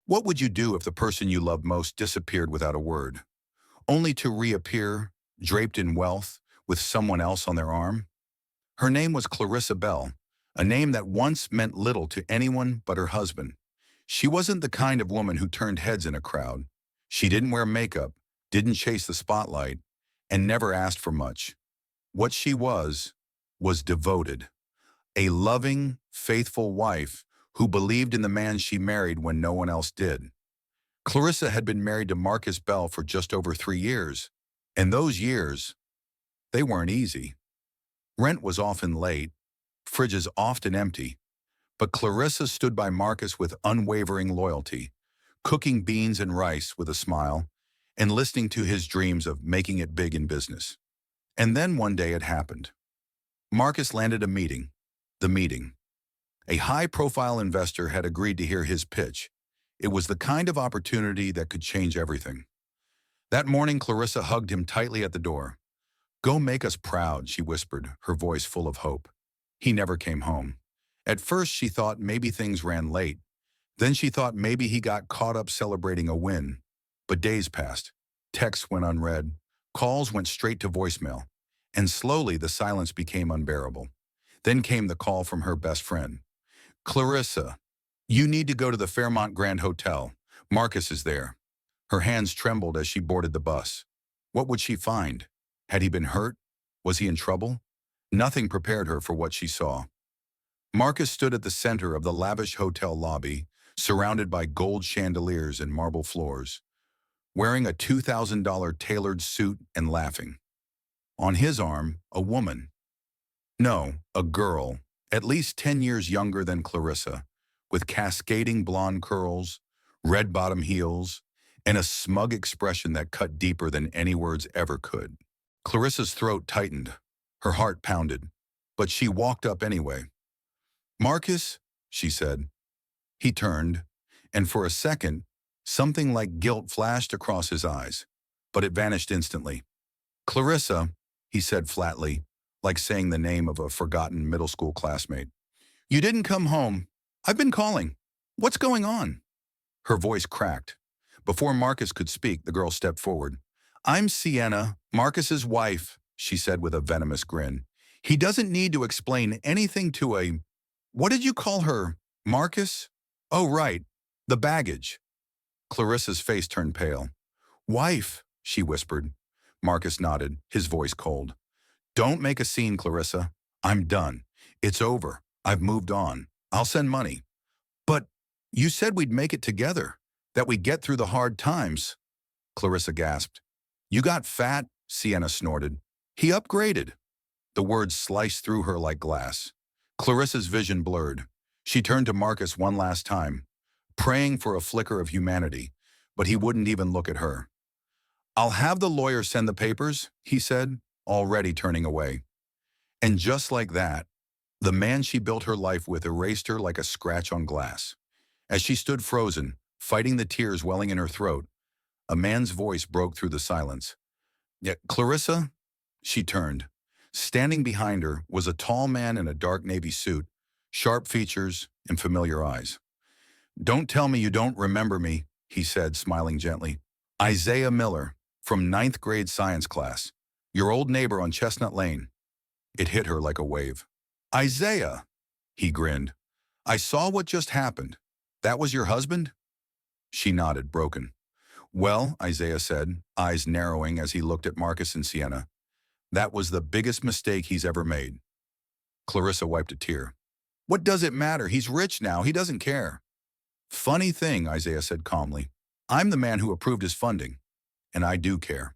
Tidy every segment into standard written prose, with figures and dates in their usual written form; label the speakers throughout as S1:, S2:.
S1: What would you do if the person you loved most disappeared without a word, only to reappear, draped in wealth, with someone else on their arm? Her name was Clarissa Bell, a name that once meant little to anyone but her husband. She wasn't the kind of woman who turned heads in a crowd. She didn't wear makeup, didn't chase the spotlight, and never asked for much. What she was devoted. A loving, faithful wife who believed in the man she married when no one else did. Clarissa had been married to Marcus Bell for just over 3 years, and those years, they weren't easy. Rent was often late, fridges often empty, but Clarissa stood by Marcus with unwavering loyalty, cooking beans and rice with a smile, and listening to his dreams of making it big in business. And then one day it happened. Marcus landed a meeting. The meeting. A high-profile investor had agreed to hear his pitch. It was the kind of opportunity that could change everything. That morning, Clarissa hugged him tightly at the door. "Go make us proud," she whispered, her voice full of hope. He never came home. At first, she thought maybe things ran late. Then she thought maybe he got caught up celebrating a win. But days passed. Texts went unread. Calls went straight to voicemail. And slowly, the silence became unbearable. Then came the call from her best friend. "Clarissa, you need to go to the Fairmont Grand Hotel. Marcus is there." Her hands trembled as she boarded the bus. What would she find? Had he been hurt? Was he in trouble? Nothing prepared her for what she saw. Marcus stood at the center of the lavish hotel lobby, surrounded by gold chandeliers and marble floors, wearing a $2,000 tailored suit and laughing. On his arm, a woman. No, a girl, at least 10 years younger than Clarissa, with cascading blonde curls, red bottom heels, and a smug expression that cut deeper than any words ever could. Clarissa's throat tightened. Her heart pounded. But she walked up anyway. "Marcus," she said. He turned, and for a second, something like guilt flashed across his eyes, but it vanished instantly. "Clarissa," he said flatly, like saying the name of a forgotten middle school classmate. "You didn't come home. I've been calling. What's going on?" Her voice cracked. Before Marcus could speak, the girl stepped forward. "I'm Sienna, Marcus's wife," she said with a venomous grin. "He doesn't need to explain anything to a... What did you call her? Marcus? Oh, right. The baggage." Clarissa's face turned pale. "Wife," she whispered. Marcus nodded, his voice cold. "Don't make a scene, Clarissa. I'm done. It's over. I've moved on. I'll send money." "But you said we'd make it together, that we'd get through the hard times." Clarissa gasped. "You got fat," Sienna snorted. "He upgraded." The words sliced through her like glass. Clarissa's vision blurred. She turned to Marcus one last time, praying for a flicker of humanity, but he wouldn't even look at her. "I'll have the lawyer send the papers," he said, already turning away. And just like that, the man she built her life with erased her like a scratch on glass. As she stood frozen, fighting the tears welling in her throat, a man's voice broke through the silence. "Yet, Clarissa?" She turned. Standing behind her was a tall man in a dark navy suit, sharp features and familiar eyes. "Don't tell me you don't remember me," he said, smiling gently. "Isaiah Miller, from ninth grade science class. Your old neighbor on Chestnut Lane." It hit her like a wave. "Isaiah," he grinned. "I saw what just happened. That was your husband?" She nodded, broken. "Well," Isaiah said, eyes narrowing as he looked at Marcus and Sienna, "that was the biggest mistake he's ever made." Clarissa wiped a tear. "What does it matter? He's rich now. He doesn't care." "Funny thing," Isaiah said calmly. "I'm the man who approved his funding, and I do care."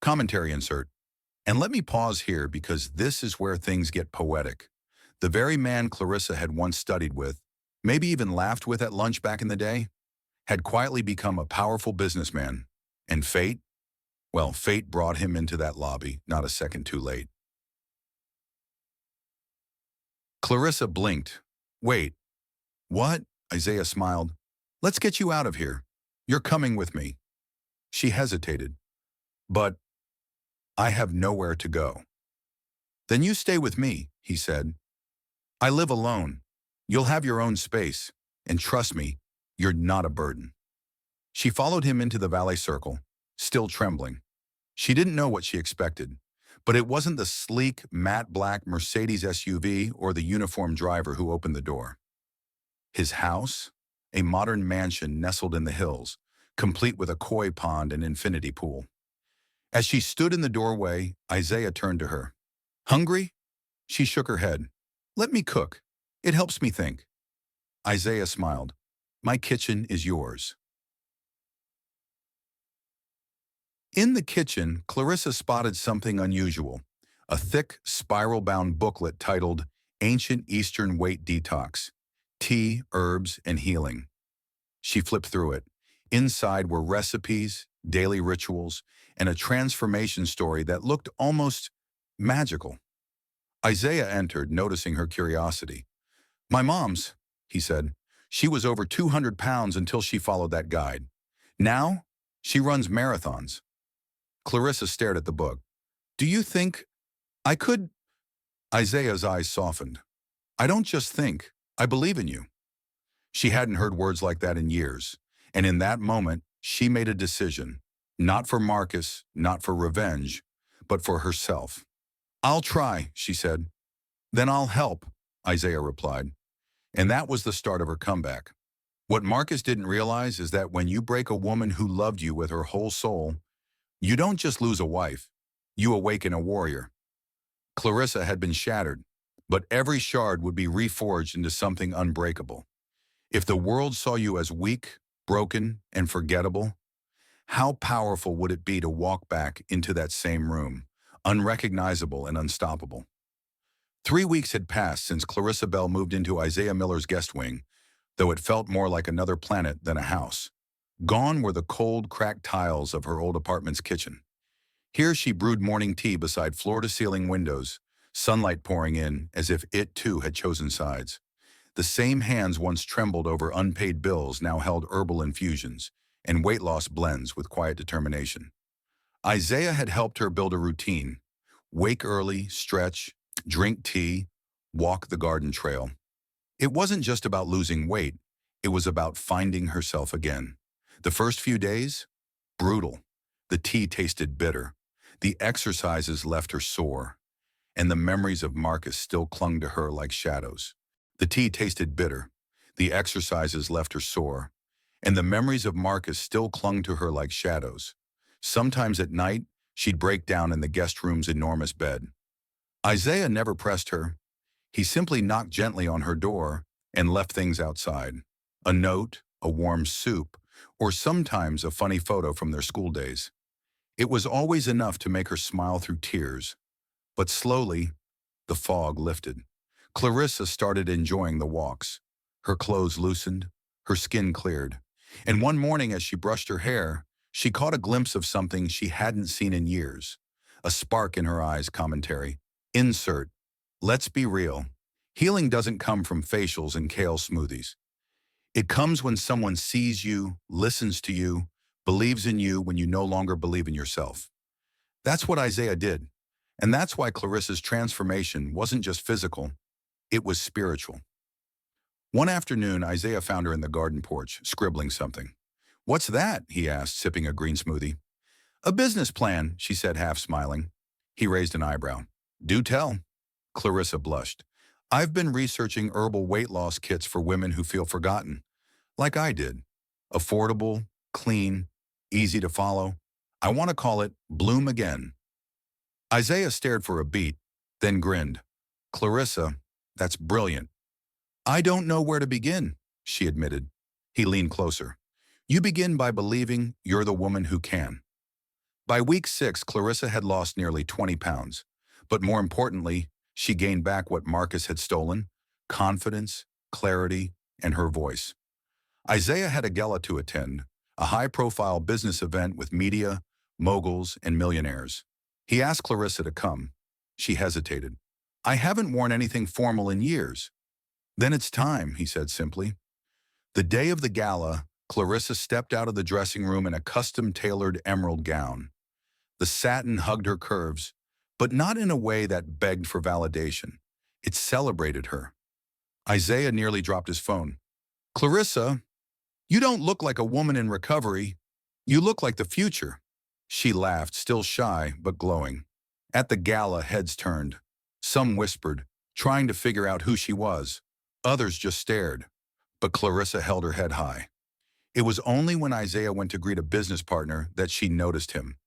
S1: Commentary insert. And let me pause here because this is where things get poetic. The very man Clarissa had once studied with, maybe even laughed with at lunch back in the day, had quietly become a powerful businessman. And fate? Well, fate brought him into that lobby, not a second too late. Clarissa blinked. "Wait, what?" Isaiah smiled. "Let's get you out of here. You're coming with me." She hesitated. "But I have nowhere to go." "Then you stay with me," he said. "I live alone. You'll have your own space, and trust me, you're not a burden." She followed him into the valet circle, still trembling. She didn't know what she expected, but it wasn't the sleek, matte black Mercedes SUV or the uniformed driver who opened the door. His house, a modern mansion nestled in the hills, complete with a koi pond and infinity pool. As she stood in the doorway, Isaiah turned to her. "Hungry?" She shook her head. "Let me cook. It helps me think." Isaiah smiled. "My kitchen is yours." In the kitchen, Clarissa spotted something unusual, a thick, spiral-bound booklet titled Ancient Eastern Weight Detox, Tea, Herbs, and Healing. She flipped through it. Inside were recipes, daily rituals, and a transformation story that looked almost magical. Isaiah entered, noticing her curiosity. "My mom's," he said. "She was over 200 pounds until she followed that guide. Now, she runs marathons." Clarissa stared at the book. "Do you think I could?" Isaiah's eyes softened. "I don't just think, I believe in you." She hadn't heard words like that in years, and in that moment, she made a decision, not for Marcus, not for revenge, but for herself. "I'll try," she said. "Then I'll help," Isaiah replied. And that was the start of her comeback. What Marcus didn't realize is that when you break a woman who loved you with her whole soul, you don't just lose a wife, you awaken a warrior. Clarissa had been shattered, but every shard would be reforged into something unbreakable. If the world saw you as weak, broken, and forgettable, how powerful would it be to walk back into that same room, unrecognizable and unstoppable? 3 weeks had passed since Clarissa Bell moved into Isaiah Miller's guest wing, though it felt more like another planet than a house. Gone were the cold, cracked tiles of her old apartment's kitchen. Here she brewed morning tea beside floor-to-ceiling windows, sunlight pouring in as if it too had chosen sides. The same hands once trembled over unpaid bills now held herbal infusions and weight loss blends with quiet determination. Isaiah had helped her build a routine. Wake early, stretch, drink tea, walk the garden trail. It wasn't just about losing weight, it was about finding herself again. The first few days? Brutal. The tea tasted bitter. The exercises left her sore. And the memories of Marcus still clung to her like shadows. The tea tasted bitter. The exercises left her sore. And the memories of Marcus still clung to her like shadows. Sometimes at night, she'd break down in the guest room's enormous bed. Isaiah never pressed her. He simply knocked gently on her door and left things outside. A note, a warm soup, or sometimes a funny photo from their school days. It was always enough to make her smile through tears. But slowly, the fog lifted. Clarissa started enjoying the walks. Her clothes loosened, her skin cleared. And one morning as she brushed her hair, she caught a glimpse of something she hadn't seen in years. A spark in her eyes commentary. Insert. Let's be real. Healing doesn't come from facials and kale smoothies. It comes when someone sees you, listens to you, believes in you when you no longer believe in yourself. That's what Isaiah did. And that's why Clarissa's transformation wasn't just physical, it was spiritual. One afternoon, Isaiah found her in the garden porch, scribbling something. "What's that?" he asked, sipping a green smoothie. "A business plan," she said, half smiling. He raised an eyebrow. "Do tell." Clarissa blushed. "I've been researching herbal weight loss kits for women who feel forgotten, like I did. Affordable, clean, easy to follow. I want to call it Bloom Again." Isaiah stared for a beat, then grinned. "Clarissa, that's brilliant." "I don't know where to begin," she admitted. He leaned closer. "You begin by believing you're the woman who can." By week 6, Clarissa had lost nearly 20 pounds. But more importantly, she gained back what Marcus had stolen: confidence, clarity, and her voice. Isaiah had a gala to attend, a high-profile business event with media, moguls, and millionaires. He asked Clarissa to come. She hesitated. "I haven't worn anything formal in years." "Then it's time," he said simply. The day of the gala, Clarissa stepped out of the dressing room in a custom-tailored emerald gown. The satin hugged her curves, but not in a way that begged for validation. It celebrated her. Isaiah nearly dropped his phone. Clarissa, you don't look like a woman in recovery. You look like the future. She laughed, still shy but glowing. At the gala, heads turned. Some whispered, trying to figure out who she was. Others just stared. But Clarissa held her head high. It was only when Isaiah went to greet a business partner that she noticed him.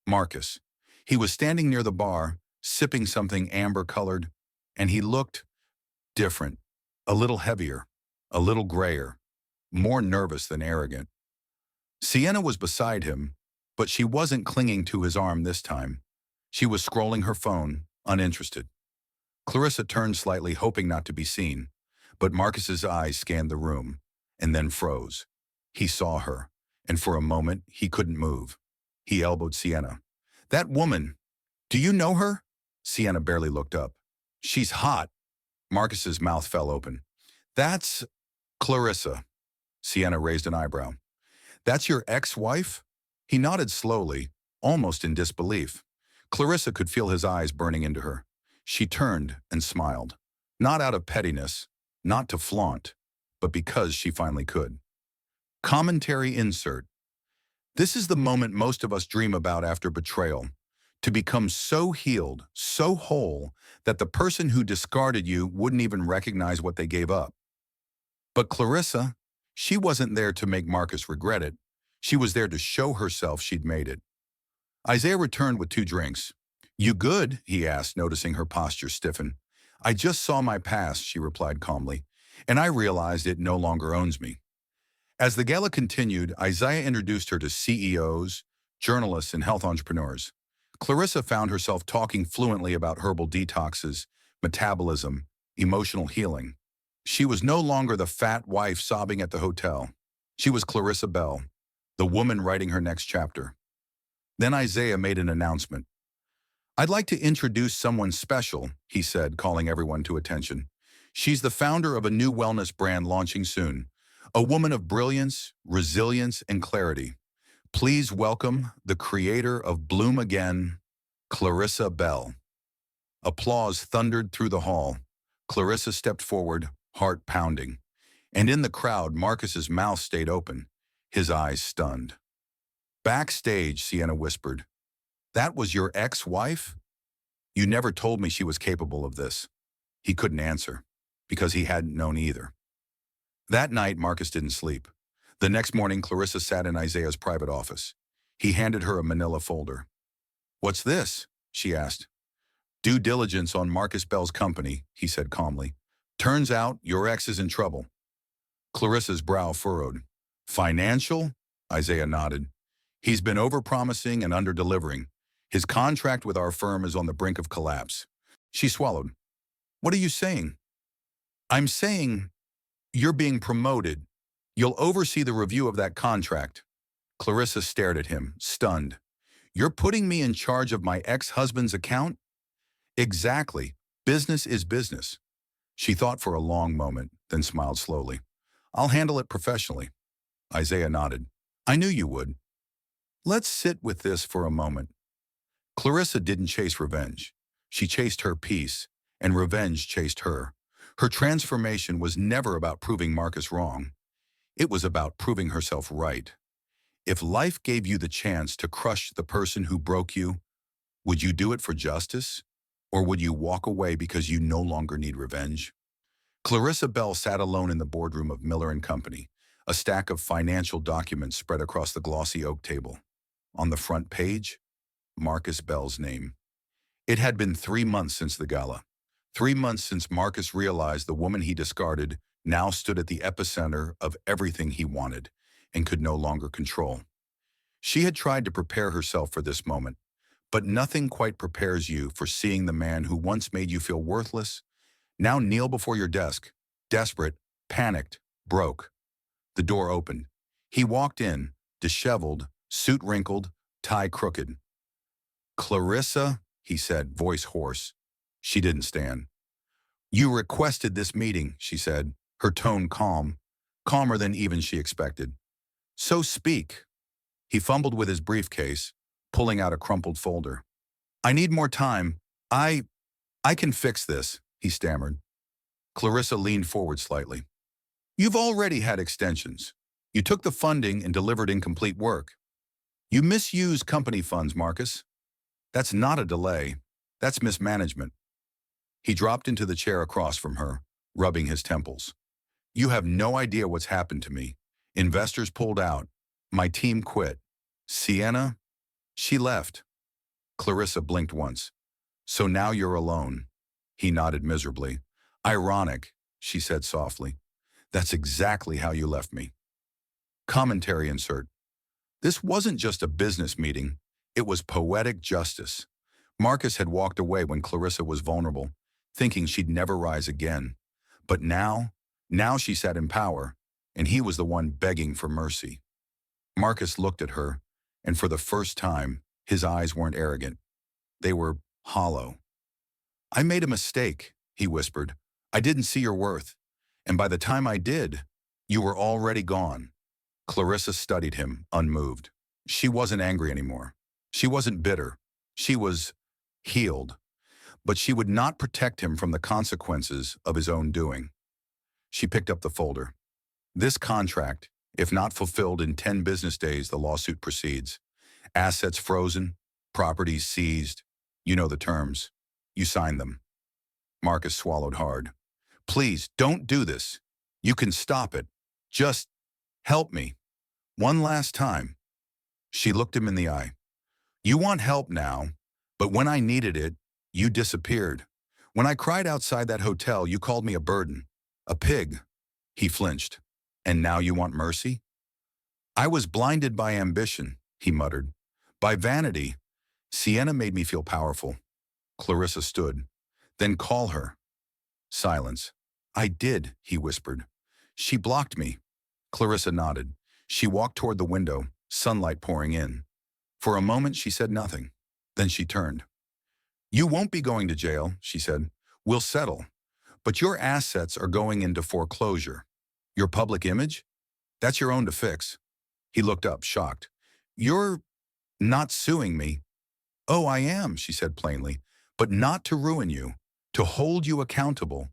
S1: Marcus. He was standing near the bar, sipping something amber-colored, and he looked different, a little heavier, a little grayer, more nervous than arrogant. Sienna was beside him, but she wasn't clinging to his arm this time. She was scrolling her phone, uninterested. Clarissa turned slightly, hoping not to be seen, but Marcus's eyes scanned the room, and then froze. He saw her, and for a moment he couldn't move. He elbowed Sienna. That woman, do you know her? Sienna barely looked up. She's hot. Marcus's mouth fell open. That's Clarissa. Sienna raised an eyebrow. That's your ex-wife? He nodded slowly, almost in disbelief. Clarissa could feel his eyes burning into her. She turned and smiled. Not out of pettiness, not to flaunt, but because she finally could. Commentary insert. This is the moment most of us dream about after betrayal. To become so healed, so whole, that the person who discarded you wouldn't even recognize what they gave up. But Clarissa, she wasn't there to make Marcus regret it. She was there to show herself she'd made it. Isaiah returned with 2 drinks. You good? He asked, noticing her posture stiffen. I just saw my past, she replied calmly, and I realized it no longer owns me. As the gala continued, Isaiah introduced her to CEOs, journalists, and health entrepreneurs. Clarissa found herself talking fluently about herbal detoxes, metabolism, emotional healing. She was no longer the fat wife sobbing at the hotel. She was Clarissa Bell, the woman writing her next chapter. Then Isaiah made an announcement. I'd like to introduce someone special, he said, calling everyone to attention. She's the founder of a new wellness brand launching soon. A woman of brilliance, resilience, and clarity. Please welcome the creator of Bloom Again, Clarissa Bell. Applause thundered through the hall. Clarissa stepped forward, heart pounding. And in the crowd, Marcus's mouth stayed open, his eyes stunned. Backstage, Sienna whispered. That was your ex-wife? You never told me she was capable of this. He couldn't answer, because he hadn't known either. That night, Marcus didn't sleep. The next morning, Clarissa sat in Isaiah's private office. He handed her a manila folder. What's this? She asked. Due diligence on Marcus Bell's company, he said calmly. Turns out your ex is in trouble. Clarissa's brow furrowed. Financial? Isaiah nodded. He's been overpromising and underdelivering. His contract with our firm is on the brink of collapse. She swallowed. What are you saying? I'm saying you're being promoted. You'll oversee the review of that contract. Clarissa stared at him, stunned. You're putting me in charge of my ex-husband's account? Exactly. Business is business. She thought for a long moment, then smiled slowly. I'll handle it professionally. Isaiah nodded. I knew you would. Let's sit with this for a moment. Clarissa didn't chase revenge. She chased her peace, and revenge chased her. Her transformation was never about proving Marcus wrong. It was about proving herself right. If life gave you the chance to crush the person who broke you, would you do it for justice? Or would you walk away because you no longer need revenge? Clarissa Bell sat alone in the boardroom of Miller & Company, a stack of financial documents spread across the glossy oak table. On the front page, Marcus Bell's name. It had been 3 months since the gala. 3 months since Marcus realized the woman he discarded now stood at the epicenter of everything he wanted and could no longer control. She had tried to prepare herself for this moment, but nothing quite prepares you for seeing the man who once made you feel worthless, now kneel before your desk, desperate, panicked, broke. The door opened. He walked in, disheveled, suit wrinkled, tie crooked. Clarissa, he said, voice hoarse. She didn't stand. You requested this meeting, she said, her tone calm, calmer than even she expected. So speak. He fumbled with his briefcase, pulling out a crumpled folder. I need more time. I can fix this, he stammered. Clarissa leaned forward slightly. You've already had extensions. You took the funding and delivered incomplete work. You misused company funds, Marcus. That's not a delay. That's mismanagement. He dropped into the chair across from her, rubbing his temples. You have no idea what's happened to me. Investors pulled out. My team quit. Sienna? She left. Clarissa blinked once. So now you're alone. He nodded miserably. Ironic, she said softly. That's exactly how you left me. Commentary insert. This wasn't just a business meeting. It was poetic justice. Marcus had walked away when Clarissa was vulnerable, thinking she'd never rise again. But now she sat in power, and he was the one begging for mercy. Marcus looked at her, and for the first time, his eyes weren't arrogant. They were hollow. I made a mistake, he whispered. I didn't see your worth. And by the time I did, you were already gone. Clarissa studied him, unmoved. She wasn't angry anymore. She wasn't bitter. She was healed. But she would not protect him from the consequences of his own doing. She picked up the folder. This contract, if not fulfilled in 10 business days, the lawsuit proceeds. Assets frozen, properties seized. You know the terms. You signed them. Marcus swallowed hard. Please, don't do this. You can stop it. Just help me. One last time. She looked him in the eye. You want help now, but when I needed it, you disappeared. When I cried outside that hotel, you called me a burden, a pig. He flinched. And now you want mercy? I was blinded by ambition, he muttered. By vanity. Sienna made me feel powerful. Clarissa stood. Then call her. Silence. I did, he whispered. She blocked me. Clarissa nodded. She walked toward the window, sunlight pouring in. For a moment, she said nothing. Then she turned. You won't be going to jail, she said. We'll settle. But your assets are going into foreclosure. Your public image? That's your own to fix. He looked up, shocked. You're not suing me. Oh, I am, she said plainly, but not to ruin you, to hold you accountable.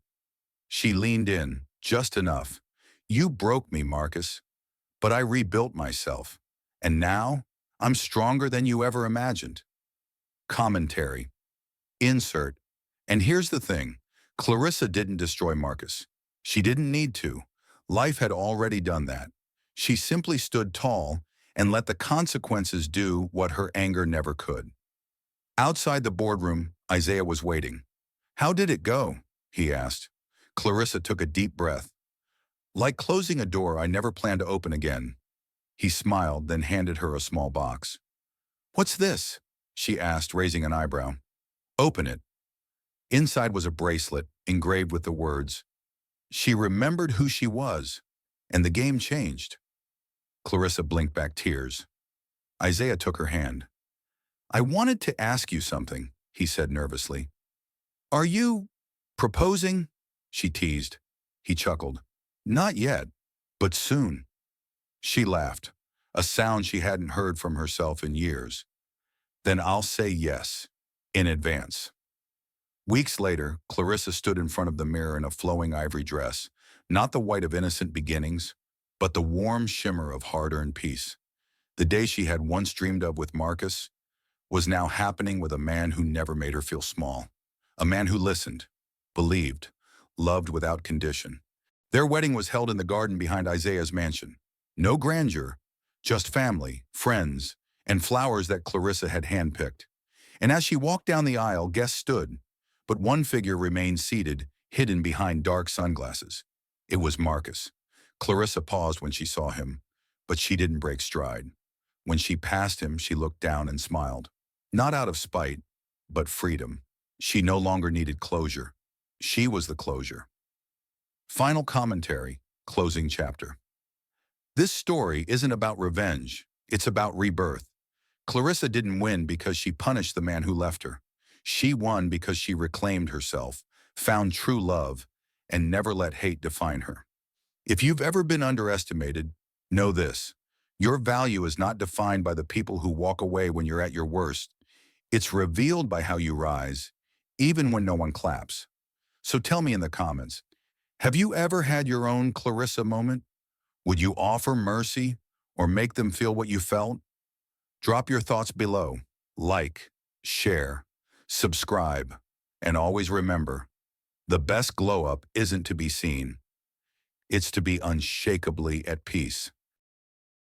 S1: She leaned in, just enough. You broke me, Marcus, but I rebuilt myself. And now, I'm stronger than you ever imagined. Commentary. Insert. And here's the thing. Clarissa didn't destroy Marcus. She didn't need to. Life had already done that. She simply stood tall and let the consequences do what her anger never could. Outside the boardroom, Isaiah was waiting. How did it go? He asked. Clarissa took a deep breath. Like closing a door I never planned to open again. He smiled, then handed her a small box. What's this? She asked, raising an eyebrow. Open it. Inside was a bracelet, engraved with the words, She remembered who she was, and the game changed. Clarissa blinked back tears. Isaiah took her hand. I wanted to ask you something, he said nervously. Are you proposing? She teased. He chuckled. Not yet, but soon. She laughed, a sound she hadn't heard from herself in years. Then I'll say yes, in advance. Weeks later, Clarissa stood in front of the mirror in a flowing ivory dress, not the white of innocent beginnings, but the warm shimmer of hard-earned peace. The day she had once dreamed of with Marcus was now happening with a man who never made her feel small. A man who listened, believed, loved without condition. Their wedding was held in the garden behind Isaiah's mansion. No grandeur, just family, friends, and flowers that Clarissa had handpicked. And as she walked down the aisle, guests stood, but one figure remained seated, hidden behind dark sunglasses. It was Marcus. Clarissa paused when she saw him, but she didn't break stride. When she passed him, she looked down and smiled. Not out of spite, but freedom. She no longer needed closure. She was the closure. Final commentary, closing chapter. This story isn't about revenge. It's about rebirth. Clarissa didn't win because she punished the man who left her. She won because she reclaimed herself, found true love, and never let hate define her. If you've ever been underestimated, know this. Your value is not defined by the people who walk away when you're at your worst. It's revealed by how you rise, even when no one claps. So tell me in the comments, Have you ever had your own Clarissa moment? Would you offer mercy or make them feel what you felt? Drop your thoughts below. Like, share, subscribe, and always remember, the best glow up isn't to be seen. It's to be unshakably at peace.